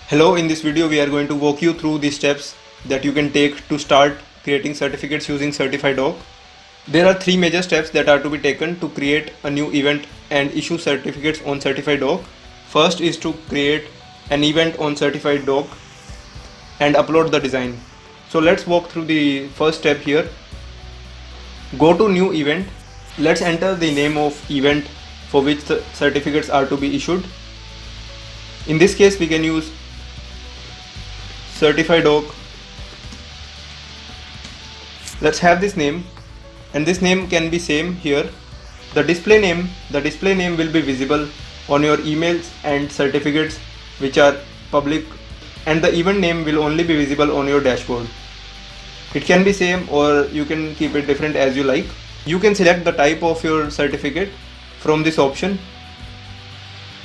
Hello, in this video we are going to walk you through the steps that you can take to start creating certificates using Certify.doc. There are three major steps that are to be taken to create a new event and issue certificates on Certify.doc. First is to create an event on Certify.doc and upload the design. So let's walk through the first step here. Go to new event. Let's enter the name of event for which the certificates are to be issued. In this case we can use Certify.doc. Let's have this name, and this name can be same here. The display name will be visible on your emails and certificates which are public, and the event name will only be visible on your dashboard. It can be same or you can keep it different as you like. You can select the type of your certificate from this option.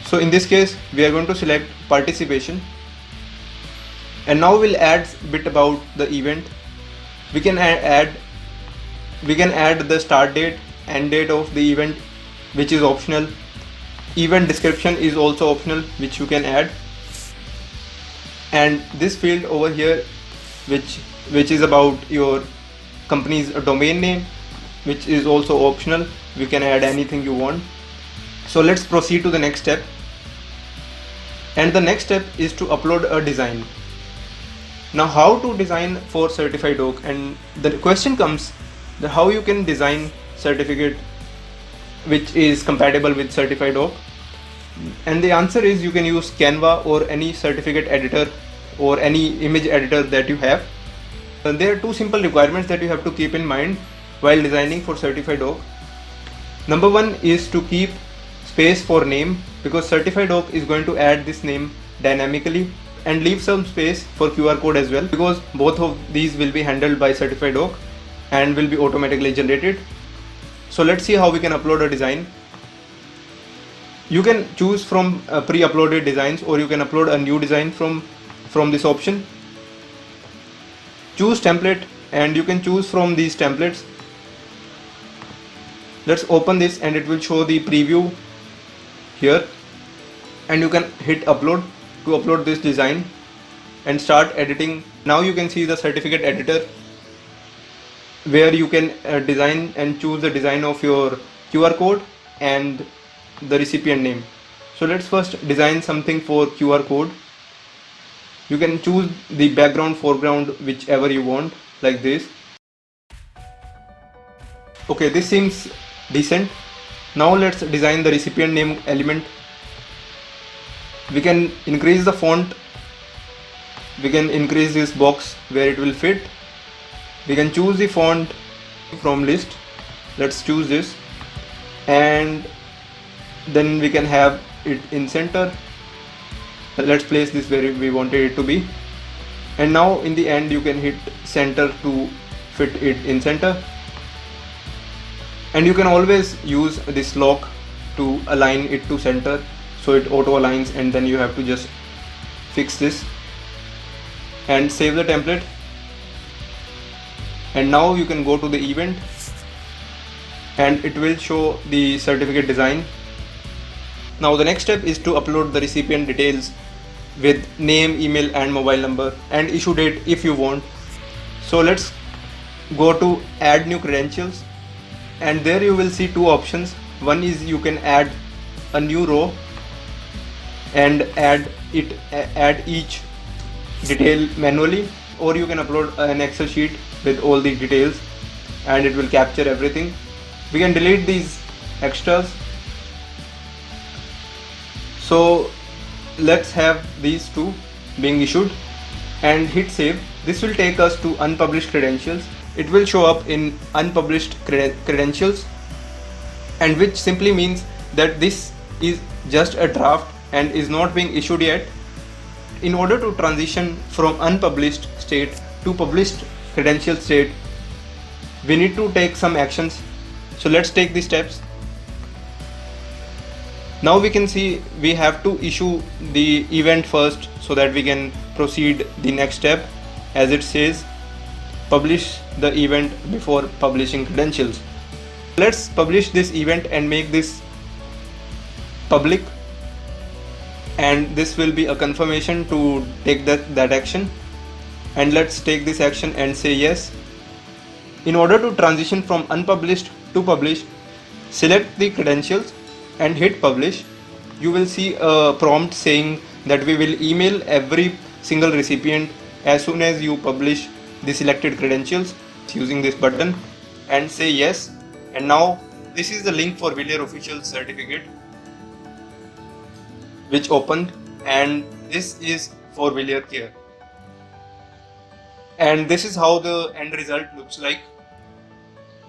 So in this case we are going to select participation. And now we'll add bit about the event. We can add the start date, end date of the event, which is optional. Event description is also optional, which you can add. And this field over here, which is about your company's domain name, which is also optional. We can add anything you want. So let's proceed to the next step. And the next step is to upload a design. Now, how to design for Certify.doc, and the question comes that how you can design certificate which is compatible with Certify.doc, and the answer is you can use Canva or any certificate editor or any image editor that you have. And there are two simple requirements that you have to keep in mind while designing for Certify.doc. Number one is to keep space for name, because Certify.doc is going to add this name dynamically, and leave some space for QR code as well, because both of these will be handled by Certify.doc and will be automatically generated. So let's see how we can upload a design. You can choose from pre-uploaded designs, or you can upload a new design from this option. Choose template, and you can choose from these templates. Let's open this and it will show the preview here, and you can hit upload to upload this design and start editing. Now you can see the certificate editor where you can design and choose the design of your QR code and the recipient name. So let's first design something for QR code. You can choose the background, foreground, whichever you want, like this. Okay, this seems decent. Now let's design the recipient name element. We can increase the font, we can increase this box where it will fit. We can choose the font from list. Let's choose this, and then we can have it in center. Let's place this where we wanted it to be, and now in the end you can hit center to fit it in center. And you can always use this lock to align it to center, so it auto aligns, and then you have to just fix this and save the template. And now you can go to the event and it will show the certificate design. Now the next step is to upload the recipient details with name, email and mobile number, and issue date if you want. So let's go to add new credentials, and there you will see two options. One is you can add a new row and add each detail manually, or you can upload an Excel sheet with all the details and it will capture everything. We can delete these extras. So let's have these two being issued and hit save. This will take us to unpublished credentials. It will show up in unpublished credentials, and which simply means that this is just a draft and is not being issued yet. In order to transition from unpublished state to published credential state, we need to take some actions. So let's take the steps. Now we can see we have to issue the event first so that we can proceed the next step. As it says, publish the event before publishing credentials. Let's publish this event and make this public. and this will be a confirmation to take that action. And let's take this action and say yes. In order to transition from unpublished to published, select the credentials and hit publish. You will see a prompt saying that we will email every single recipient as soon as you publish the selected credentials using this button, and say yes. And now this is the link for Villiers official certificate which opened, and this is for Villiers Care. And this is how the end result looks like,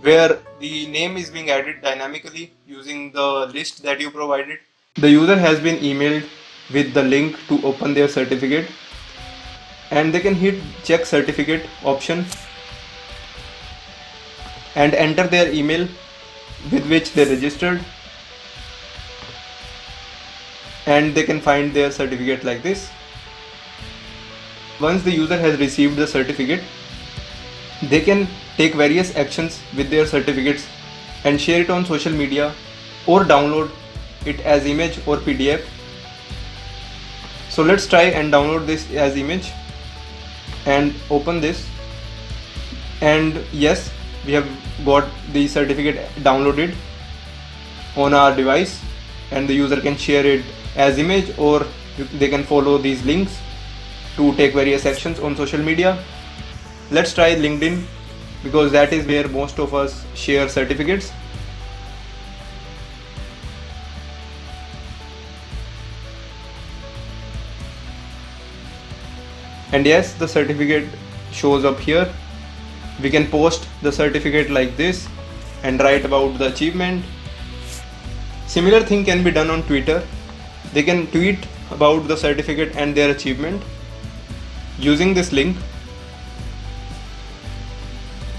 where the name is being added dynamically using the list that you provided. The user has been emailed with the link to open their certificate, and they can hit check certificate option and enter their email with which they registered, and they can find their certificate like this. Once the user has received the certificate, they can take various actions with their certificates and share it on social media or download it as image or PDF. So let's try and download this as image and open this, and yes, we have got the certificate downloaded on our device, and the user can share it as image, or they can follow these links to take various actions on social media. Let's try LinkedIn, because that is where most of us share certificates. And yes, the certificate shows up here. We can post the certificate like this and write about the achievement. Similar thing can be done on Twitter. They can tweet about the certificate and their achievement using this link.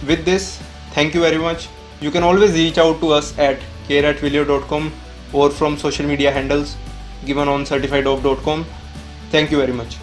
With this, thank you very much. You can always reach out to us at care@villiers.com or from social media handles given on certifiedof.com. Thank you very much.